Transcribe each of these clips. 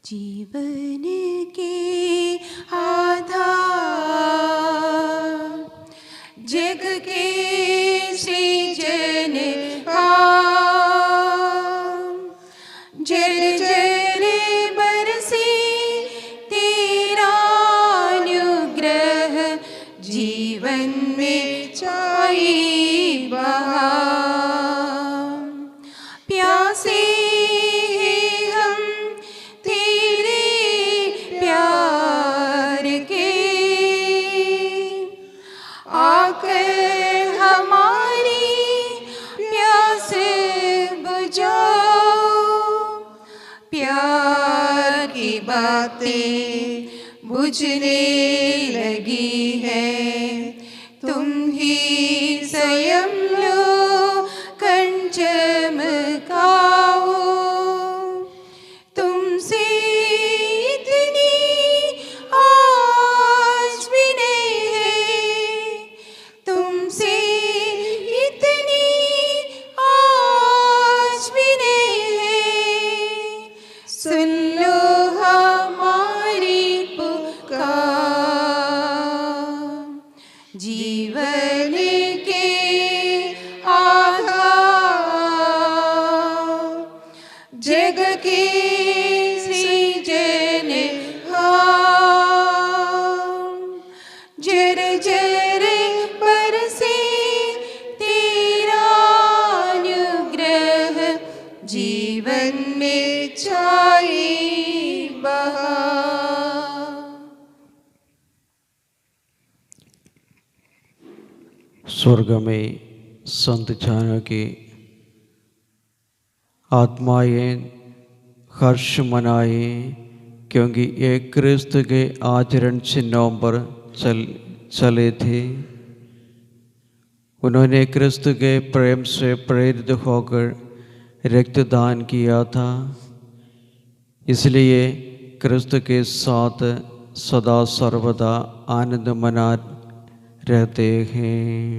जीवन के आधार जग के सृजनहार, जल जल बरसे तेरा अनुग्रह, जीवन में छाई बहार। प्यासे बातें बुझने लगी है, तुम ही स्वयं लो चमकाओ। तुमसे इतनी आस भी नहीं है, तुमसे इतनी आस भी नहीं है। सुन लो जीवन के आधार जग के सृजनहार, जर जर बरसे तेरा अनुग्रह, जीवन में छाई बहार। स्वर्ग में संत जनों की आत्माएं हर्ष मनाएं, क्योंकि ये क्रिस्त के आचरण चिन्हों पर चले थे। उन्होंने क्रिस्त के प्रेम से प्रेरित होकर रक्तदान किया था, इसलिए क्रिस्त के साथ सदा सर्वदा आनंद मना रहते हैं।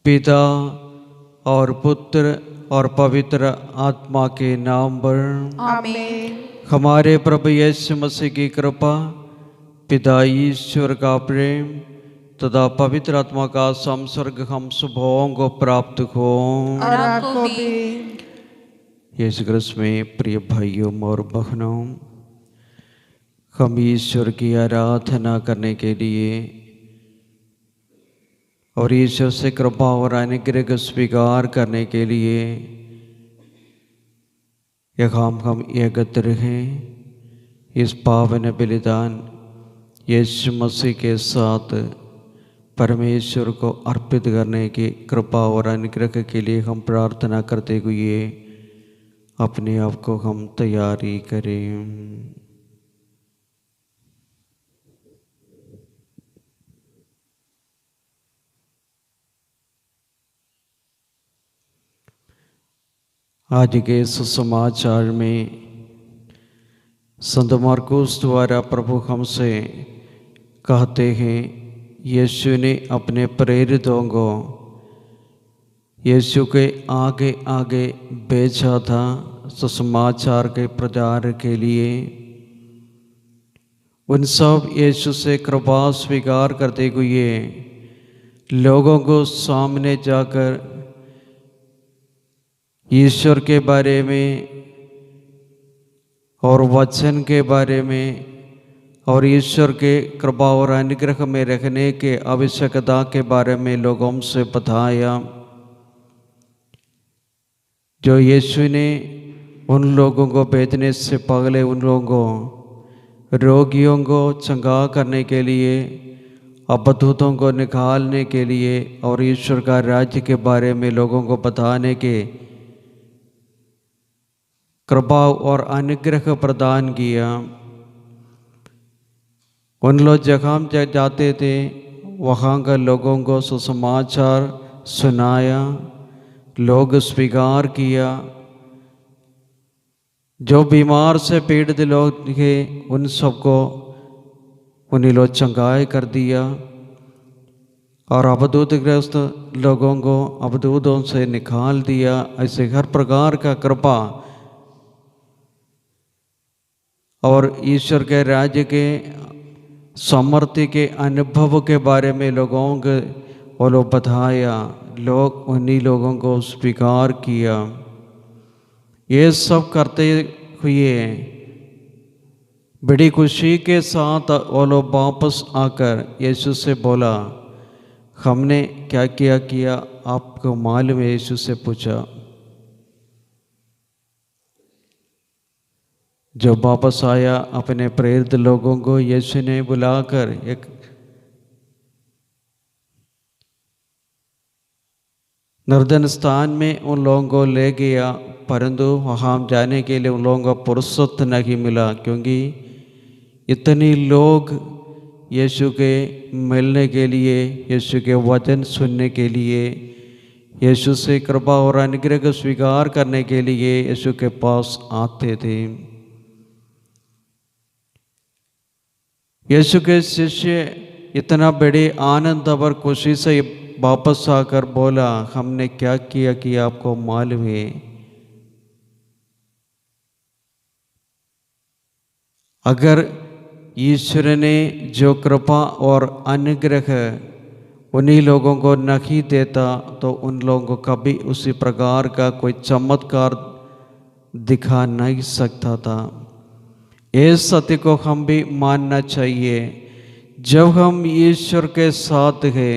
पिता और पुत्र और पवित्र आत्मा के नाम पर आमीन। हमारे प्रभु यीशु मसीह की कृपा, पिता ईश्वर का प्रेम तथा पवित्र आत्मा का संसर्ग हम सबों को प्राप्त हो। और आपको भी। यीशु क्रिस्त में प्रिय भाइयों और बहनों, हम ईश्वर की आराधना करने के लिए और ईश्वर से कृपा और अनुग्रह को स्वीकार करने के लिए हम एकत्र हैं। इस पावन बलिदान यीशु मसीह के साथ परमेश्वर को अर्पित करने की कृपा और अनुग्रह के लिए हम प्रार्थना करते हुए अपने आप को हम तैयारी करें। आज के सुसमाचार में संत मरकुस द्वारा प्रभु हमसे कहते हैं, यीशु ने अपने प्रेरितों को यीशु के आगे आगे भेजा था सुसमाचार के प्रचार के लिए। उन सब यीशु से कृपा स्वीकार करते हुए लोगों को सामने जाकर ईश्वर के बारे में और वचन के बारे में और ईश्वर के कृपा और अनुग्रह में रहने के आवश्यकता के बारे में लोगों से बताया। जो यीशु ने उन लोगों को भेजने से पहले उन लोगों को रोगियों को चंगा करने के लिए, अबद्धों को निकालने के लिए और ईश्वर का राज्य के बारे में लोगों को बताने के कृपा और अनुग्रह प्रदान किया। उन लोग जहाँ जाते थे वहाँ का लोगों को सुसमाचार सुनाया, लोग स्वीकार किया। जो बीमार से पीड़ित लोग थे उन सबको उन्हीं लोग चंगाई कर दिया और अबद्धग्रस्त लोगों को अबद्धों से निकाल दिया। ऐसे हर प्रकार का कृपा और ईश्वर के राज्य के सामर्थ्य के अनुभव के बारे में लोगों को वो लोग बताया, लोग उन्हीं लोगों को स्वीकार किया। ये सब करते हुए बड़ी खुशी के साथ वो लोग वापस आकर यीशु से बोला, हमने क्या किया आपको मालूम है? यीशु से पूछा। जब वापस आया अपने प्रेरित लोगों को यीशु ने बुलाकर एक निर्जन स्थान में उन लोगों को ले गया, परंतु वहाँ जाने के लिए उन लोगों को फुर्सत नहीं मिला, क्योंकि इतने लोग यीशु के मिलने के लिए, यीशु के वचन सुनने के लिए, यीशु से कृपा और अनुग्रह को स्वीकार करने के लिए यीशु के पास आते थे। यीशु के शिष्य इतना बड़े आनंद और खुशी से वापस आकर बोला, हमने क्या किया कि आपको मालूम है? अगर ईश्वर ने जो कृपा और अनुग्रह उन्हीं लोगों को नहीं देता तो उन लोगों को कभी उसी प्रकार का कोई चमत्कार दिखा नहीं सकता था। इस सत्य को हम भी मानना चाहिए। जब हम ईश्वर के साथ हैं,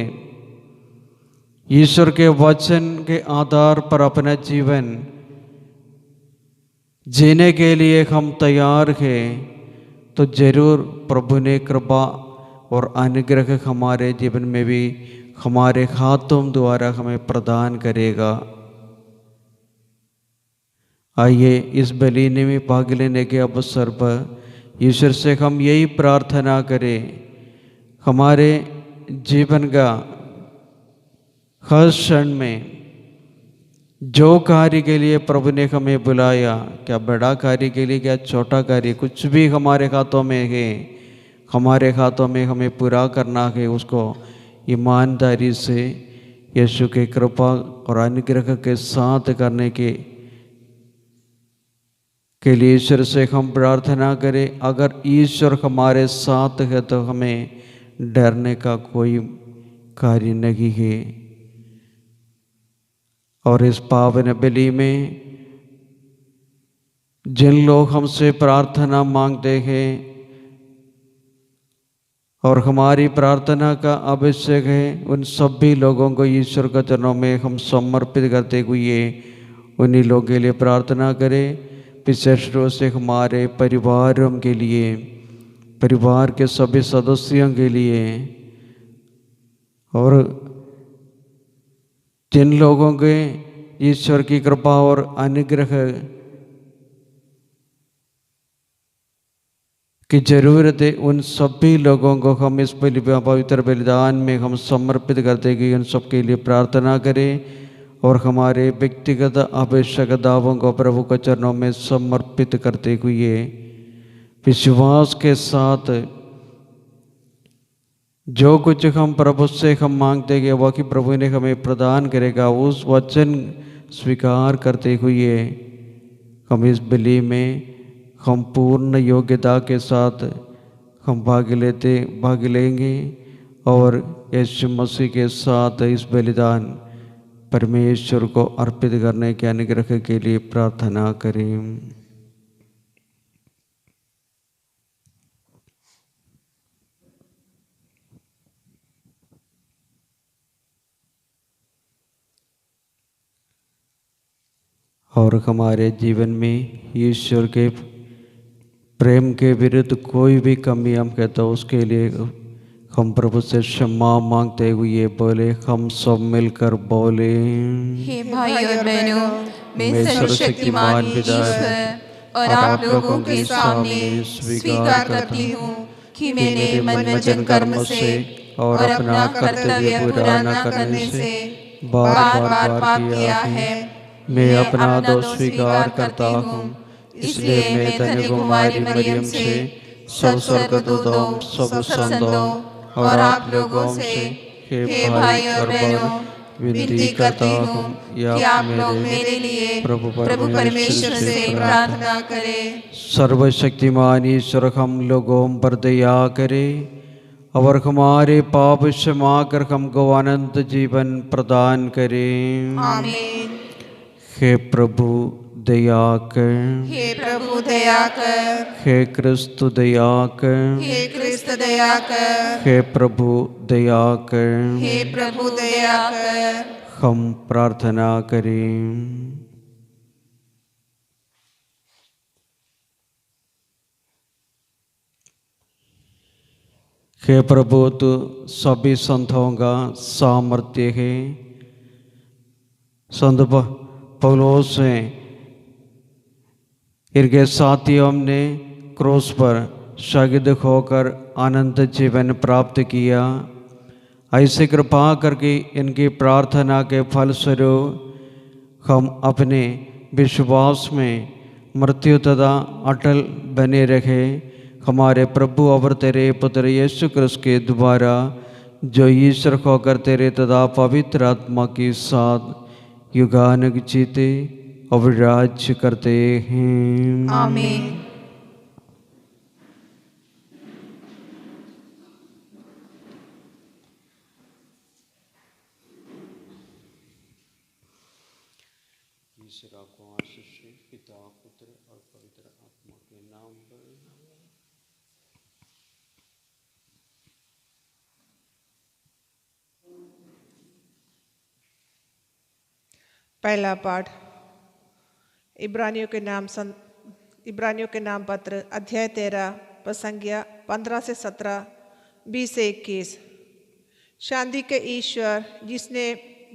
ईश्वर के वचन के आधार पर अपना जीवन जीने के लिए हम तैयार हैं, तो जरूर प्रभु ने कृपा और अनुग्रह हमारे जीवन में भी हमारे हाथों द्वारा हमें प्रदान करेगा। आइए इस बलि में भाग लेने के अवसर पर ईश्वर से हम यही प्रार्थना करें, हमारे जीवन का हर क्षण में जो कार्य के लिए प्रभु ने हमें बुलाया, क्या बड़ा कार्य के लिए, क्या छोटा कार्य, कुछ भी हमारे हाथों में है, हमारे हाथों में हमें पूरा करना है, उसको ईमानदारी से यीशु के कृपा और अनुग्रह के साथ करने के लिए ईश्वर से हम प्रार्थना करें। अगर ईश्वर हमारे साथ है तो हमें डरने का कोई कार्य नहीं है। और इस पावन बलि में जिन लोग हमसे प्रार्थना मांगते हैं और हमारी प्रार्थना का आवश्यक है, उन सभी लोगों को ईश्वर के चरणों में हम समर्पित करते हुए उन्हीं लोगों के लिए प्रार्थना करें। विशेष रूप से हमारे परिवारों के लिए, परिवार के सभी सदस्यों के लिए, और जिन लोगों के ईश्वर की कृपा और अनुग्रह की जरूरत है, उन सभी लोगों को हम इस पवित्र बलिदान में हम समर्पित करते कि उन सबके लिए प्रार्थना करें और हमारे व्यक्तिगत आवश्यकताओं को प्रभु के चरणों में समर्पित करते हुए विश्वास के साथ जो कुछ हम प्रभु से हम मांगते हैं वह कि प्रभु ने हमें प्रदान करेगा, उस वचन स्वीकार करते हुए हम इस बलि में हम पूर्ण योग्यता के साथ हम भाग लेंगे और यीशु मसीह के साथ इस बलिदान परमेश्वर को अर्पित करने के अनुग्रह के लिए प्रार्थना करें। और हमारे जीवन में ईश्वर के प्रेम के विरुद्ध कोई भी कमी हम कहते हो, उसके लिए हम प्रभु से क्षमा मांगते हुए बोले, हम सब मिलकर बोले, हे भाई और बहनों, मैं सर्वशक्तिमान ईश्वर और आप लोगों के सामने स्वीकार करती हूँ कि मैंने मन वचन कर्म से और अपना कर्तव्य पूरा न करने से बार बार पाप किया है। मैं अपना दोष स्वीकार करता हूँ, इसलिए मैं धन्य कुमारी मरियम से, सब स्वर्गदूतों, सब संतों और आप लोगों से, हे भाई और बहनों, विनती करती हूँ कि आप लोग मेरे लिए प्रभु परमेश्वर से प्रार्थना करें। सर्वशक्तिमान ईश्वर हम लोगों पर दया करे और हमारे पाप क्षमा कर हमको अनंत जीवन प्रदान करें। आमीन। हे प्रभु दया कर, हे प्रभु दया कर, हे क्रिस्त दया कर, हे क्रिस्त दया कर, हे प्रभु दया कर। हे प्रभु दया कर। हम प्रार्थना करें। हे प्रभु तू सभी संतों का सामर्थ्य है। संत पौलुस ने इनके साथियों ने क्रूस पर शहीद होकर अनंत जीवन प्राप्त किया। ऐसी कृपा करके इनकी प्रार्थना के फलस्वरूप हम अपने विश्वास में मृत्यु तथा अटल बने रहे। हमारे प्रभु और तेरे पुत्र यीशु क्रिस्त के द्वारा जो ईश्वर होकर तेरे तथा पवित्र आत्मा के साथ युगानुग जीते और राज्य करते हैं। आमीन। ईश्वर को आशीष पिता पुत्र और पवित्र आत्मा के नाम पर। पहला पाठ इब्रानियों के नाम पत्र अध्याय 13 प्रसंगिया 15 से 17, 20 से 21। शांति के ईश्वर जिसने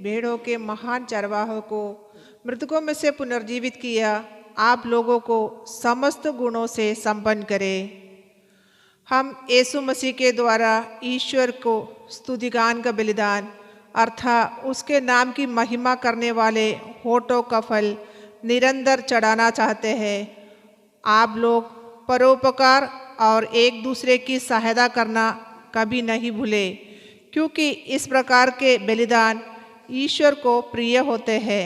भेड़ों के महान चरवाहों को मृतकों में से पुनर्जीवित किया, आप लोगों को समस्त गुणों से संपन्न करे। हम यीशु मसीह के द्वारा ईश्वर को स्तुतिगान का बलिदान अर्थात उसके नाम की महिमा करने वाले होठों का फल निरंतर चढ़ाना चाहते हैं। आप लोग परोपकार और एक दूसरे की सहायता करना कभी नहीं भूले, क्योंकि इस प्रकार के बलिदान ईश्वर को प्रिय होते हैं।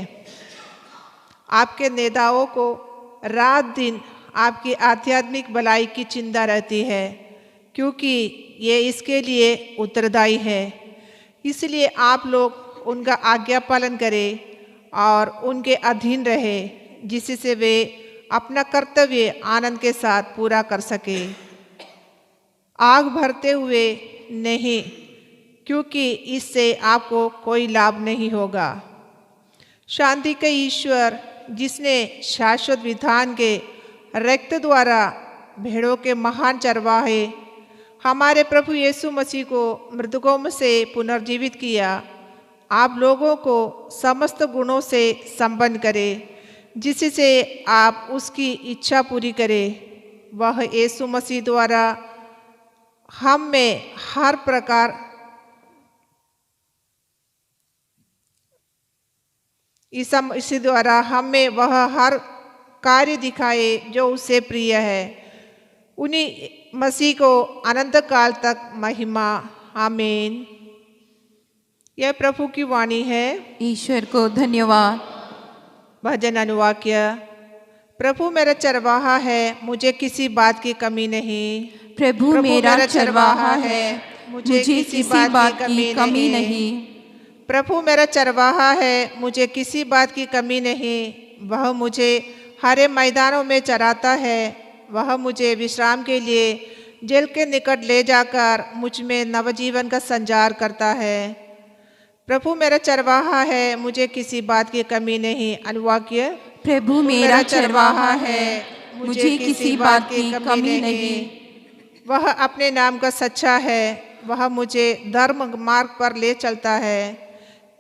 आपके नेताओं को रात दिन आपकी आध्यात्मिक भलाई की चिंता रहती है, क्योंकि ये इसके लिए उत्तरदायी है। इसलिए आप लोग उनका आज्ञा पालन करें और उनके अधीन रहे, जिससे वे अपना कर्तव्य आनंद के साथ पूरा कर सके, आग भरते हुए नहीं, क्योंकि इससे आपको कोई लाभ नहीं होगा। शांति के ईश्वर जिसने शाश्वत विधान के रक्त द्वारा भेड़ों के महान चरवाहे हमारे प्रभु यीशु मसीह को मृतकों में से पुनर्जीवित किया, आप लोगों को समस्त गुणों से संपन्न करे, जिससे आप उसकी इच्छा पूरी करें। वह यीशु मसीह द्वारा हम में हर प्रकार इसी द्वारा हम में वह हर कार्य दिखाए जो उससे प्रिय है। उन्हीं मसीह को अनंत काल तक महिमा। आमीन। यह प्रभु की वाणी है। ईश्वर को धन्यवाद। भजन अनुवाक्य। प्रभु मेरा चरवाहा है, मुझे किसी बात की कमी नहीं। प्रभु मेरा चरवाहा है, मुझे किसी बात की कमी नहीं। प्रभु मेरा चरवाहा है, मुझे किसी बात की कमी नहीं। वह मुझे हरे मैदानों में चराता है, वह मुझे विश्राम के लिए जल के निकट ले जाकर मुझ में नवजीवन का संचार करता है। प्रभु मेरा चरवाहा है, मुझे किसी बात की कमी नहीं। अनुवाक्य। प्रभु मेरा चरवाहा है, मुझे किसी बात की कमी नहीं। वह अपने नाम का सच्चा है, वह मुझे धर्म मार्ग पर ले चलता है।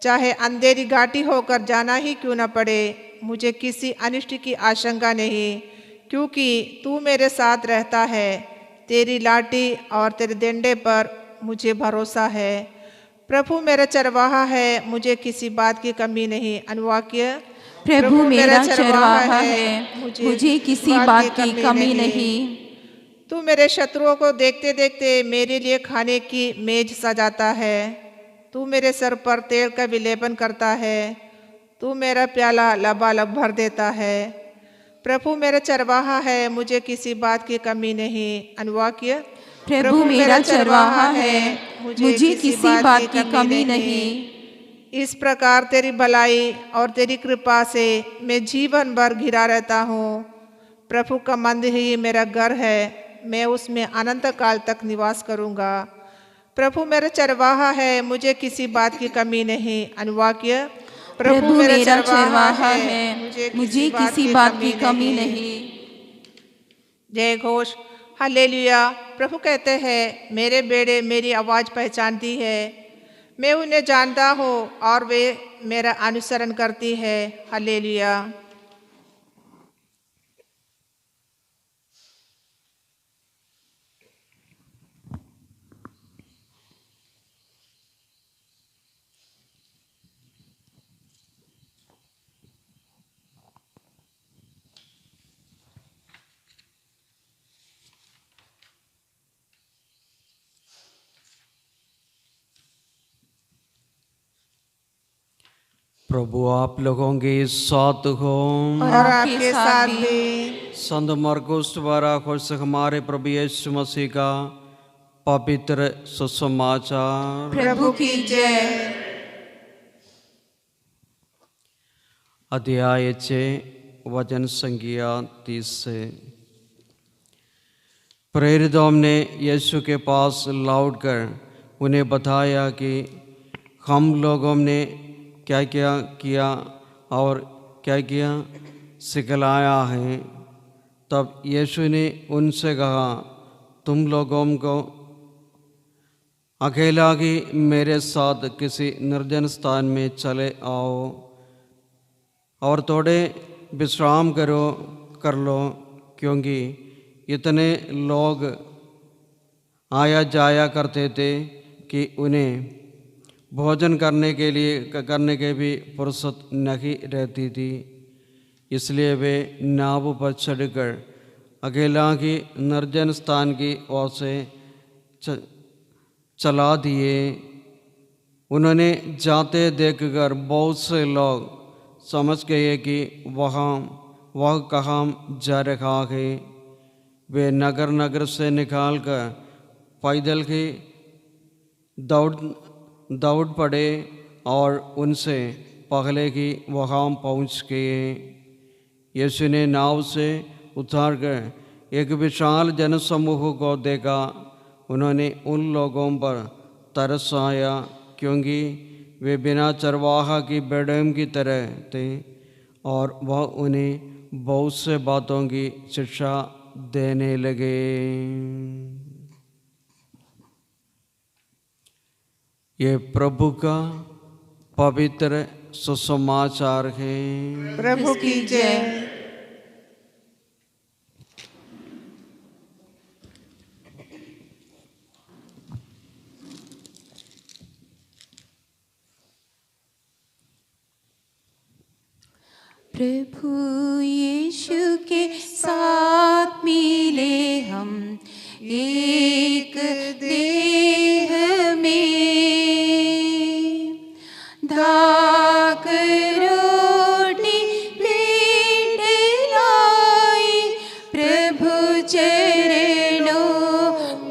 चाहे अंधेरी घाटी होकर जाना ही क्यों न पड़े, मुझे किसी अनिष्ट की आशंका नहीं, क्योंकि तू मेरे साथ रहता है। तेरी लाठी और तेरे डंडे पर मुझे भरोसा है। प्रभु मेरा चरवाहा है, मुझे किसी बात की कमी नहीं। अनुवाक्य। प्रभु मेरा चरवाहा है, मुझे किसी बात की कमी नहीं। तू मेरे शत्रुओं को देखते देखते मेरे लिए खाने की मेज सजाता है। तू मेरे सर पर तेल का विलेपन करता है। तू मेरा प्याला लबालब भर देता है। प्रभु मेरा चरवाहा है, मुझे किसी बात की कमी नहीं। अनुवाक्य। प्रभु मेरा चरवाहा है, मुझे किसी बात की कमी नहीं। इस प्रकार तेरी भलाई और तेरी कृपा से मैं जीवन भर घिरा रहता हूँ। प्रभु का मंदिर ही मेरा घर है, मैं उसमें अनंत काल तक निवास करूँगा। प्रभु मेरा चरवाहा है, मुझे किसी बात की कमी नहीं। अनुवाक्य। प्रभु मेरा चरवाहा है, मुझे किसी बात की कमी नहीं। जय घोष। हालेलुया। प्रभु कहते हैं, मेरे बेटे मेरी आवाज़ पहचानती है, मैं उन्हें जानता हूँ और वे मेरा अनुसरण करती है। हालेलुया। प्रभु आप लोगों के साथ हो और आपके साथ भी। संत मरकुस द्वारा खुश हमारे प्रभु यीशु मसीह का पवित्र सुसमाचार। प्रभु की जय। अध्याय 6 वचन संख्या 30 से। प्रेरितों ने यीशु के पास लौटकर उन्हें बताया कि हम लोगों ने क्या क्या किया और क्या क्या सिखलाया है। तब यीशु ने उनसे कहा, तुम लोगों को अकेला ही मेरे साथ किसी निर्जन स्थान में चले आओ और थोड़े विश्राम कर लो, क्योंकि इतने लोग आया जाया करते थे कि उन्हें भोजन करने के भी फुर्सत नहीं रहती थी। इसलिए वे नाव पर चढ़कर अकेला की निर्जन स्थान की ओर से चला दिए। उन्होंने जाते देखकर बहुत से लोग समझ गए कि वह कहाँ जा रहा है। वे नगर नगर से निकालकर पैदल ही दौड़ पड़े और उनसे पहले ही वहाँ पहुँच गए। यीशु ने नाव से उतारकर एक विशाल जनसमूह को देखा। उन्होंने उन लोगों पर तरस आया, क्योंकि वे बिना चरवाहा की भेड़ों की तरह थे और वह उन्हें बहुत से बातों की शिक्षा देने लगे। ये प्रभु का पवित्र सुसमाचार है। प्रभु की जय। प्रभु यीशु के साथ मिले हम एक देह में, धाक रोटी प्लेट लाई प्रभु चरणों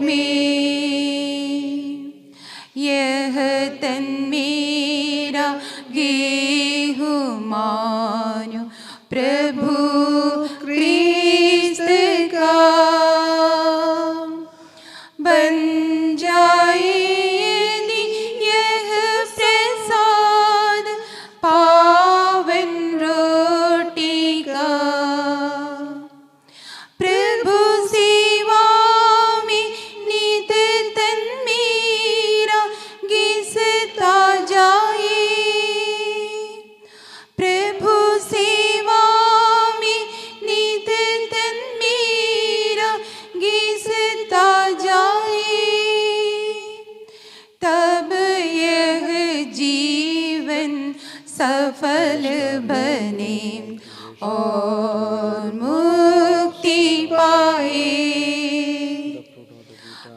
में। यह तन मेरा गेहूं मानो प्रभु क्रिस्त का, बन जाए यदि यह प्रसाद पावन रोटी का। प्रभु सेवा में नित तन मेरा घिसता जाए। प्रभु सेवा में नित तन मेरा घिसता जाए। तब यह जीवन सफल बने और मुक्ति पाए।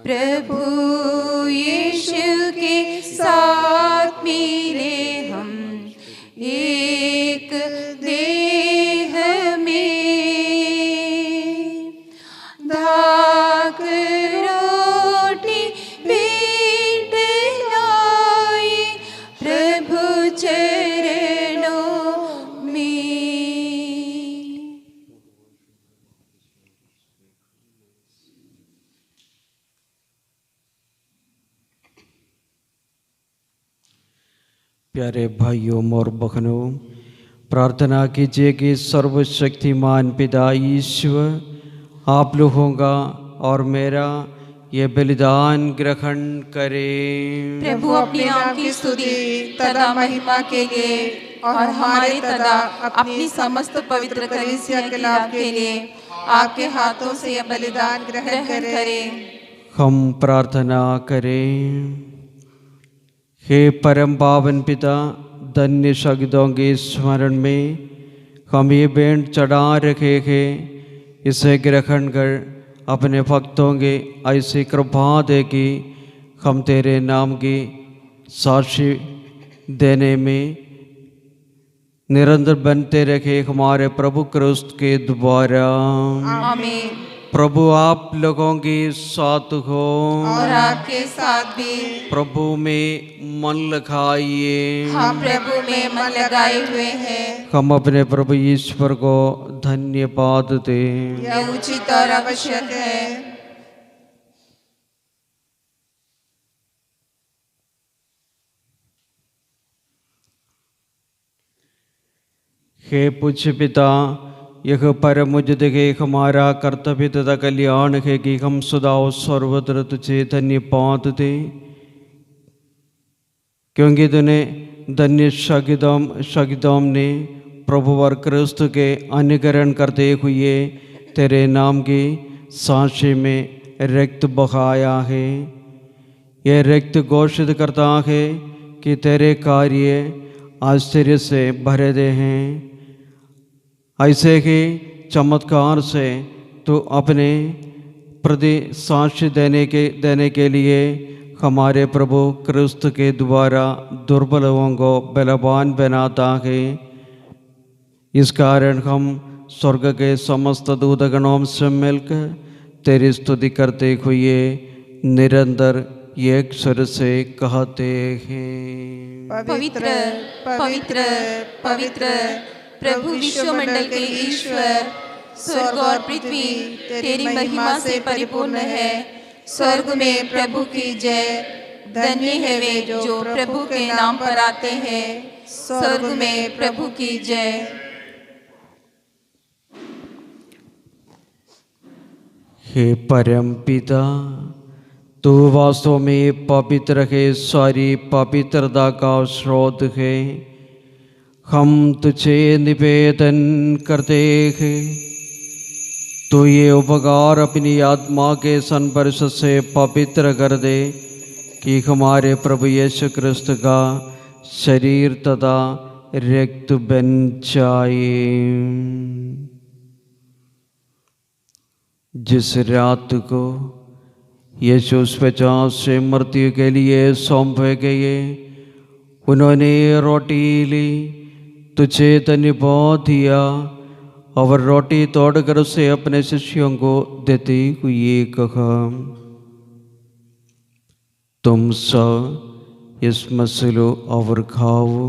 प्रभु यीशु के साथ मिले हम एक प्यारे भाइयों और बहनों, प्रार्थना कीजिए कि सर्वशक्तिमान पिता ईश्वर आप लोगों का और मेरा ये बलिदान ग्रहण करें। प्रभु अपने नाम की स्तुति तथा महिमा के लिए और हमारे तथा अपनी समस्त पवित्र कलीसिया के लाभ के लिए आपके हाथों से यह बलिदान ग्रहण करें। हम प्रार्थना करें। हे परम पावन पिता, धन्य शहीदों के स्मरण में हम ये भेंट चढ़ा रखे हैं, इसे ग्रहण कर अपने भक्तों के ऐसी कृपा दे कि हम तेरे नाम की साक्षी देने में निरंतर बनते रखे हमारे प्रभु क्रिस्त के द्वारा। आमीन। प्रभु आप लोगों के साथ हो और आपके साथ भी। प्रभु में मन लगाइए। हम प्रभु में मन लगाए हुए हैं। हम अपने प्रभु ईश्वर को धन्यवाद दें। यह उचित और आवश्यक है। हे पूज्य पिता, यह परम उचित है हमारा कर्तव्य तथा कल्याण है कि हम सदा और सर्वत्र तुझे धन्यवाद दें, क्योंकि तूने धन्य शहीदों ने प्रभु और क्रिस्त के अनुकरण करते हुए तेरे नाम की साक्षी में रक्त बहाया है। यह रक्त घोषित करता है कि तेरे कार्य आश्चर्य से भरे दे हैं। ऐसे ही चमत्कार से तो अपने प्रति साक्ष्य देने के लिए हमारे प्रभु क्रिस्त के द्वारा दुर्बलों को बलवान बनाता है। इस कारण हम स्वर्ग के समस्त दूतगणों से मिलकर तेरी स्तुति करते हुए निरंतर एक स्वर से कहते हैं, पवित्र पवित्र पवित्र प्रभु विश्वमंडल के ईश्वर, स्वर्ग और पृथ्वी तेरी महिमा से परिपूर्ण है। स्वर्ग में प्रभु की जय। धन्य है वे जो प्रभु के नाम पर आते हैं। स्वर्ग में प्रभु की जय। हे परम पिता, तू वास्तव में पवित्र है, सारी पवित्रता का स्रोत है। हम तुझे निवेदन करते हैं, तो ये उपकार अपनी आत्मा के संपर्श से पवित्र कर दे कि हमारे प्रभु यीशु क्रिस्त का शरीर तथा रक्त बन जाए। जिस रात को यीशु उस पचास से मृत्यु के लिए सौंपे गए, उन्होंने रोटी ली, तुझे धन्यवाद दिया और रोटी तोड़कर उसे अपने शिष्यों को देते हुए कहा, तुम सब इसमें से लो और खाओ,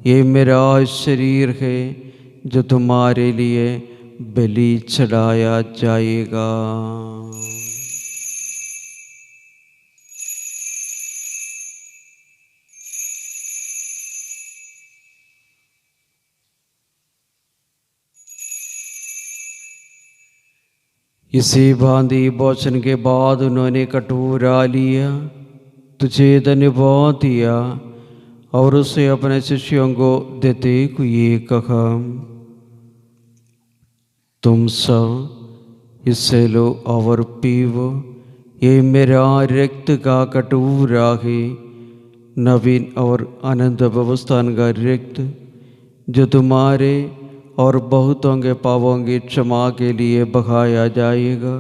ये मेरा शरीर है जो तुम्हारे लिए बलि चढ़ाया जाएगा। इसी भांति भोजन के बाद उन्होंने कटोरा लिया, तुझे धन्यवाद दिया और उसे अपने शिष्यों को देते हुए कहा, तुम सब इससे लो और पीवो, ये मेरा रक्त का कटोरा है, नवीन और अनंत व्यवस्थान का रक्त, जो तुम्हारे और बहुतों के पापों की क्षमा के लिए बहाया जाएगा।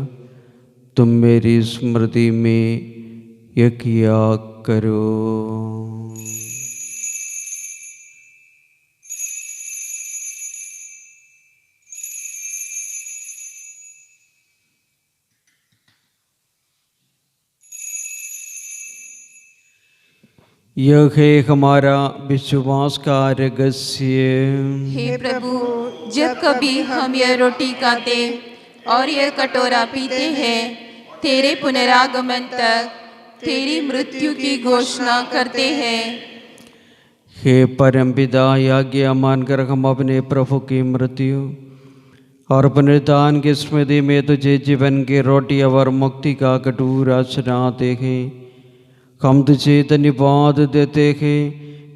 तुम मेरी स्मृति में यह किया करो। यह है हमारा विश्वास का रहस्य। हे प्रभु, जब कभी हम यह रोटी खाते और यह कटोरा पीते हैं, तेरे पुनरागमन तक तेरी मृत्यु की घोषणा करते हैं। हे परम पिता, आज्ञा मानकर हम अपने प्रभु की मृत्यु और पुनरुत्थान की स्मृति में तुझे जीवन की रोटी और मुक्ति का कटोरा चढ़ाते हैं। हम तुझे धन्यवाद देते हैं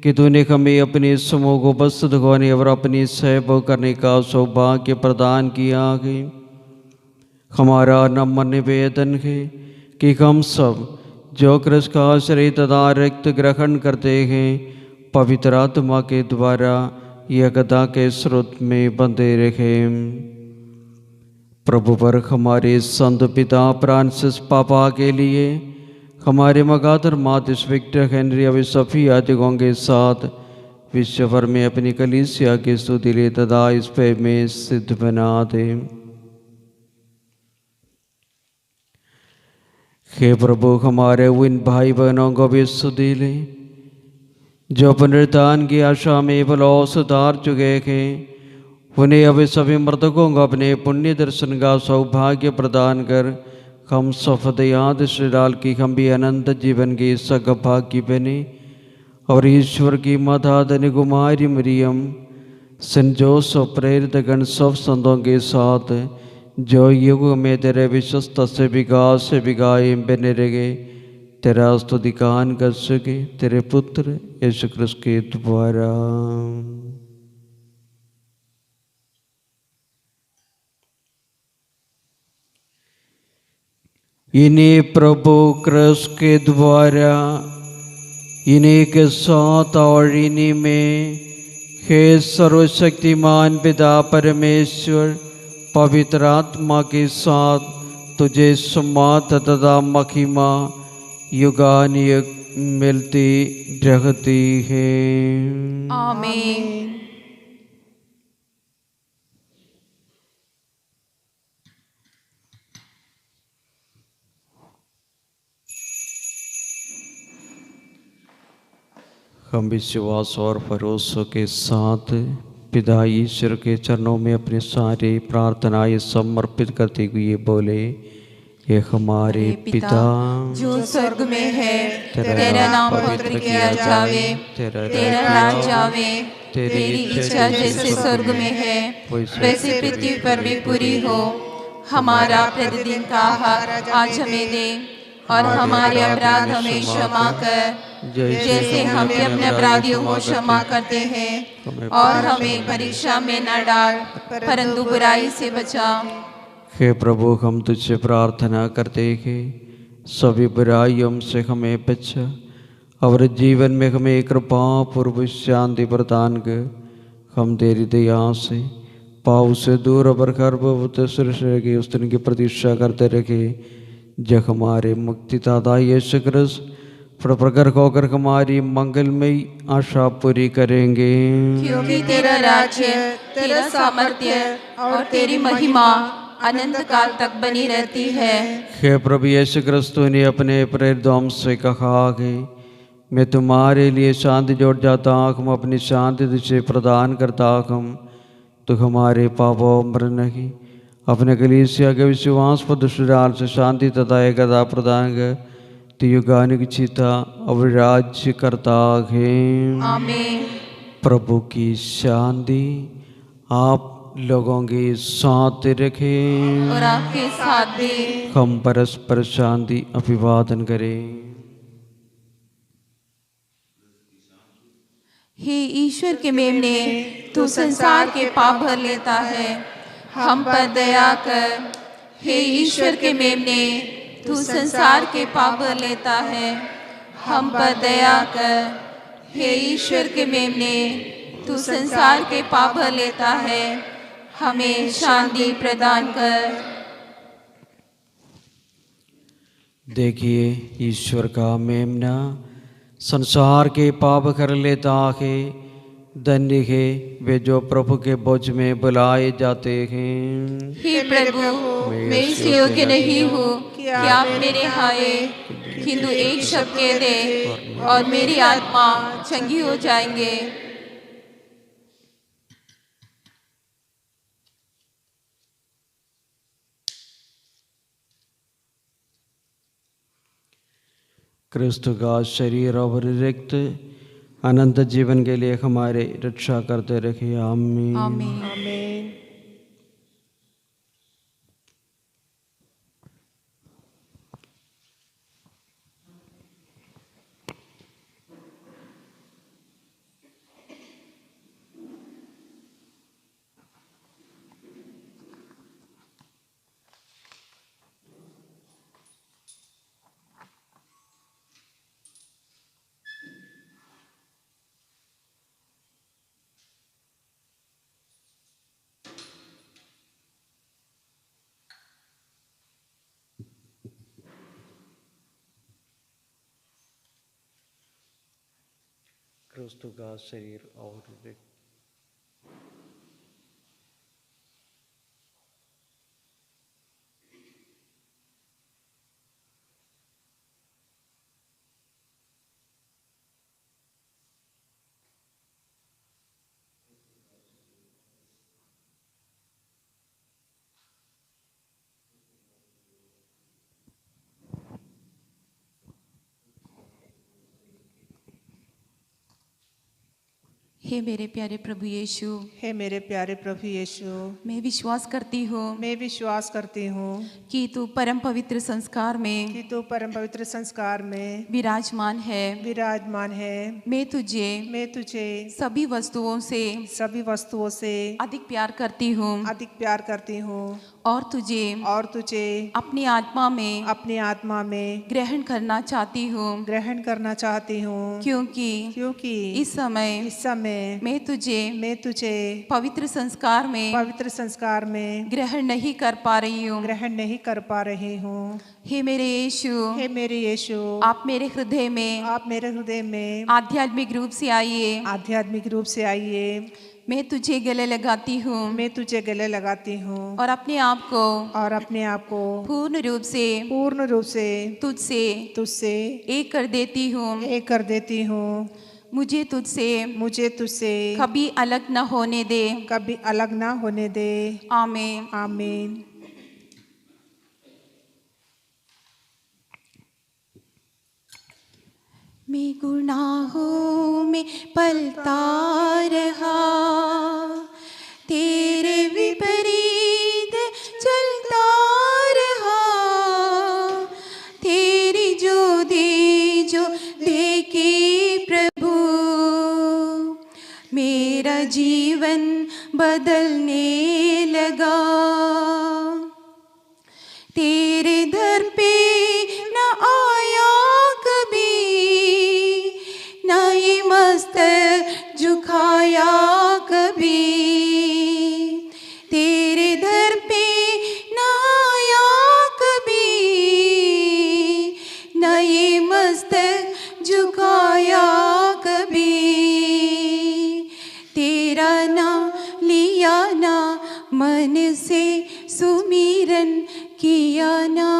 कि तूने हमें अपने समूह को उपस्थित होने और अपनी सेवा करने का सौभाग्य प्रदान किया है। हमारा नम्र निवेदन है कि हम सब जो कृष्ण का शरीर तथा रक्त ग्रहण करते हैं, पवित्र आत्मा के द्वारा एकता के स्रोत में बंधे रहें। प्रभु पर हमारे संत पिता फ्रांसिस पापा के लिए, हमारे मगादर मातिस विक्टर हेनरी अभी सफी आदिगों के साथ विश्व भर में अपनी कलीसिया की स्तुति ले तथा इस पे में सिद्ध बना दे। हे प्रभु, हमारे उन भाई बहनों को भी स्तुति ले जो पुनरुत्थान की आशा में बलौस उतार चुके हैं। उन्हें अभी सभी मृतकों को अपने पुण्य दर्शन का सौभाग्य प्रदान कर हम सफद याद से डाल की हम भी अनंत जीवन की सगभागी बने और ईश्वर की माता धन्य कुमारी मरियम, सेंट जोसेफ प्रेरित गण सब संतों के साथ जो युग में तेरे विश्वस्त से विकास से विगाए बने रहे, तेरा स्तुति गान कर सके तेरे पुत्र यीशु क्रिस्त के द्वारा। इन्हें प्रभु क्रिस्त के द्वारा, इन्हीं के साथ और इन्हीं में हे सर्वशक्तिमान पिता परमेश्वर पवित्र आत्मा के साथ तुझे सम्मान तथा महिमा युगानुयुग मिलती रहती है। आमीन। हम विश्वास और भरोसे के साथ पिता ईश्वर के चरणों में अपने सारे प्रार्थनाएं समर्पित करते हुए बोले, ये हमारे पिता जो स्वर्ग में है, तेरा नाम पवित्र किया जावे, तेरा राज्य आवे, तेरी इच्छा जैसे स्वर्ग में है वैसे पृथ्वी पर भी पूरी हो। हमारा प्रतिदिन का आहार आज हमें दे और हमारे अपराध हमें क्षमा कर जैसे हम भी अपने अपराधियों को क्षमा करते हैं, और हमें परीक्षा में न डाल परंतु बुराई से बचा। हे प्रभु, हम तुझसे प्रार्थना करते हैं सभी बुराइयों से हमें बचा और जीवन में हमें कृपा पूर्व शांति प्रदान कर। हम तेरी दया से पाप से दूर और गर्भवत सृष्टि की उस दिन की प्रतीक्षा करते रखे जब हमारे मुक्तिदाता यीशु क्रिस्त प्रकट होकर हमारी मंगलमयी आशा पूरी करेंगे। क्योंकि तेरा राज्य, तेरा सामर्थ्य और तेरी महिमा अनंत काल तक बनी रहती है। हे प्रभु यीशु क्रिस्त ने अपने प्रेरितों से कहा कि मैं तुम्हारे लिए शांति जोड़ जाता हूँ, अपनी शांति तुझे प्रदान करता हूँ। तो हमारे पापों पर नहीं, अपने कलीसिया के विश्वास पर दुष्टार से शांति तथा एकता प्रदान कर तो युगानुग जीता और राज्य करता है। आमीन। प्रभु की शांति आप लोगों के साथ रखें और आपके साथ भी। हम परस्पर शांति अभिवादन करें। हे ईश्वर के मेमने, तू संसार के पाप भर लेता है, हम पर दया कर। हे ईश्वर के मेमने, तू संसार के पाप भर लेता है, हम पर दया कर। हे ईश्वर के मेमने, तू संसार के पाप भर लेता है, हमें शांति प्रदान कर। देखिए, ईश्वर का मेमना संसार के पाप कर लेता है। धन्य है वे जो प्रभु के बोझ में बुलाए जाते हैं। हे प्रभु, मैं इस योग्य नहीं हूँ कि आप मेरे आए, किंतु एक शब्द कह दे और मेरी आत्मा चंगी हो जाएंगे। क्रिस्त का शरीर और रक्त अनंत जीवन के लिए हमारे रक्षा करते रहिए। आमीन। आमीन। आमीन। क्रिस्तु का शरीर और रक्त। हे मेरे प्यारे प्रभु यीशु, हे मेरे प्यारे प्रभु यीशु, मैं विश्वास करती हूँ मैं विश्वास करती हूँ कि तू परम पवित्र संस्कार में कि तू परम पवित्र संस्कार में विराजमान है। विराजमान है। मैं तुझे सभी वस्तुओं से अधिक प्यार करती हूँ और तुझे अपनी आत्मा में ग्रहण करना चाहती हूँ क्योंकि इस समय मैं तुझे पवित्र संस्कार में ग्रहण नहीं कर पा रही हूँ। हे मेरे यीशु, आप मेरे हृदय में आध्यात्मिक रूप से आइए। मैं तुझे गले लगाती हूँ और अपने आप को पूर्ण रूप से तुझसे एक कर देती हूँ। मुझे तुझसे कभी अलग न होने दे। आमीन। आमीन। मैं गुनाहों में पलता रहा, तेरे विपरीत चलता रहा। तेरी जो देखे प्रभु, मेरा जीवन बदलने लगा। तेरे दर पे न आया कभी, न ये मस्तक झुकाया कभी। तेरे दर पे न आया कभी, न ये मस्तक झुकाया कभी। तेरा नाम लिया ना, मन से सुमिरन किया ना।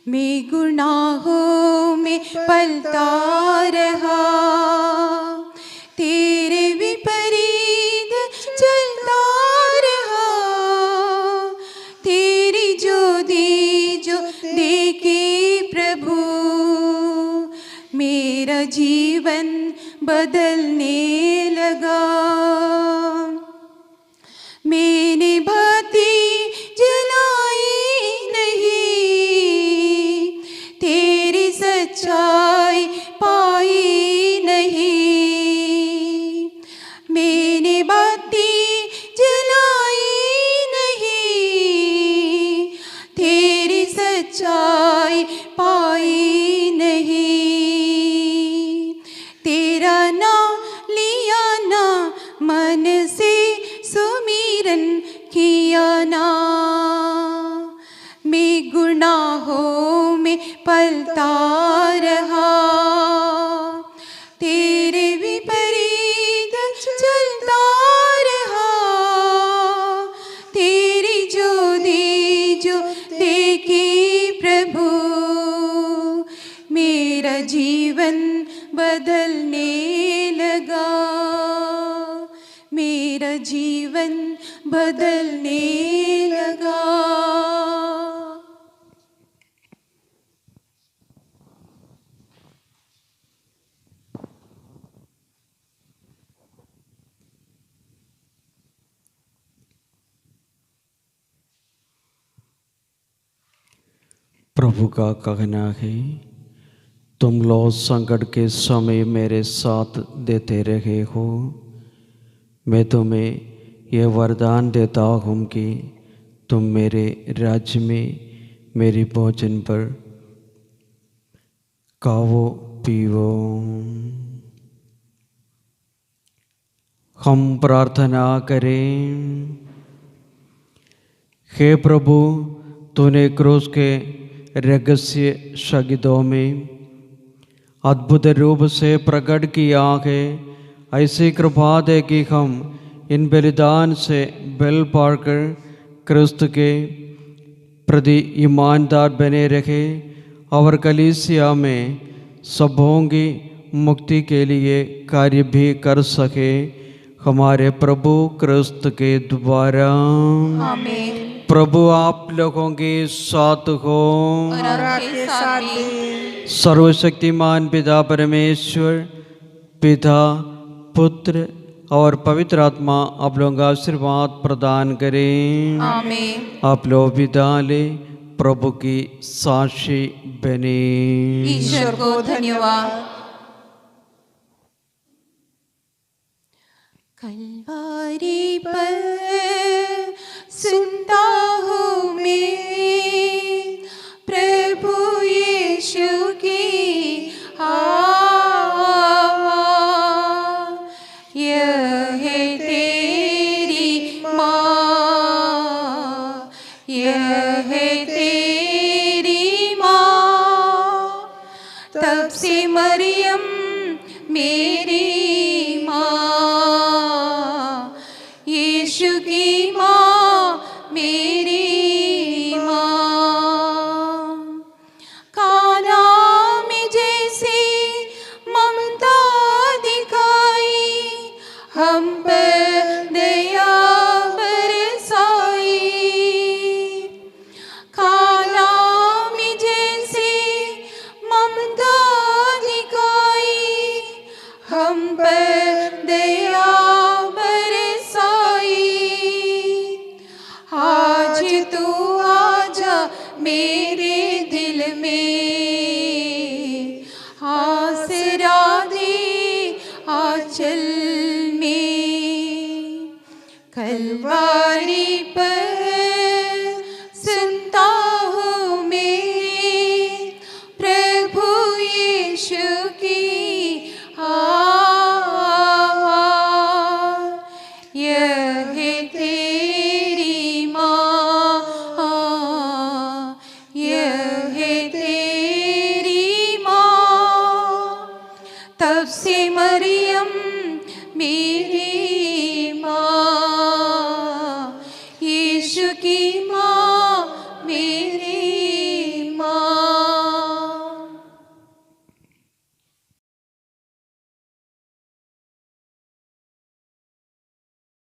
मैं गुनाहों में पलता रहा, तेरे विपरीत चलता रहा। तेरी जो देखे प्रभु, मेरा जीवन बदलने लगा। मैंने बाती जलाई नहीं, तेरी सच्चाई पाई नहीं। मैंने बाती जलाई नहीं, तेरी सच्चाई पाई नहीं। तेरा नाम लिया ना, मन से सुमिरन किया ना। मैं गुनाहों में पलता रहा, तेरे विपरीत चलता रहा। तेरी जो देखे प्रभु, मेरा जीवन बदलने लगा। मेरा जीवन बदलने लगा। प्रभु का कहना है, तुम लोग संकट के समय मेरे साथ देते रहे हो। मैं तुम्हें यह वरदान देता हूँ कि तुम मेरे राज्य में मेरी भोजन पर खाओ पीओ। हम प्रार्थना करें। हे प्रभु, तूने क्रूस के रहस्य शहीदों में अद्भुत रूप से प्रकट किया है। ऐसी कृपा दे कि हम इन बलिदान से बल पाकर क्रिस्त के प्रति ईमानदार बने रहे और कलीसिया में सबों की मुक्ति के लिए कार्य भी कर सके। हमारे प्रभु क्रिस्त के द्वारा। आमीन। प्रभु आप लोगों के साथ हो और आपके साथ भी। सर्वशक्तिमान पिता परमेश्वर, पिता, पुत्र और पवित्र आत्मा आप लोगों का आशीर्वाद प्रदान करें। आमीन। आप लोग विदा ले प्रभु की साक्षी बने। ईश्वर को धन्यवाद। कलवारी पर सुनता हूँ मैं प्रभु यीशु की आवाज़। यह है तेरी माँ, यह है तेरी माँ। तब से मरियम मेरी माँ, यीशु की माँ मेरी माँ। काना में जैसे ममता दिखाई, हम पर दया बरसाई। काना में जैसे ममता दिखाई, हम पर दया बरसाई। आज तू आजा मेरे दिल में, आसरा दे आंचल में। कलवारी पर सुनता हूँ मैं प्रभु यीशु की आवाज़। यह है तेरी माँ, यह है तेरी माँ। तब से मरियम मेरी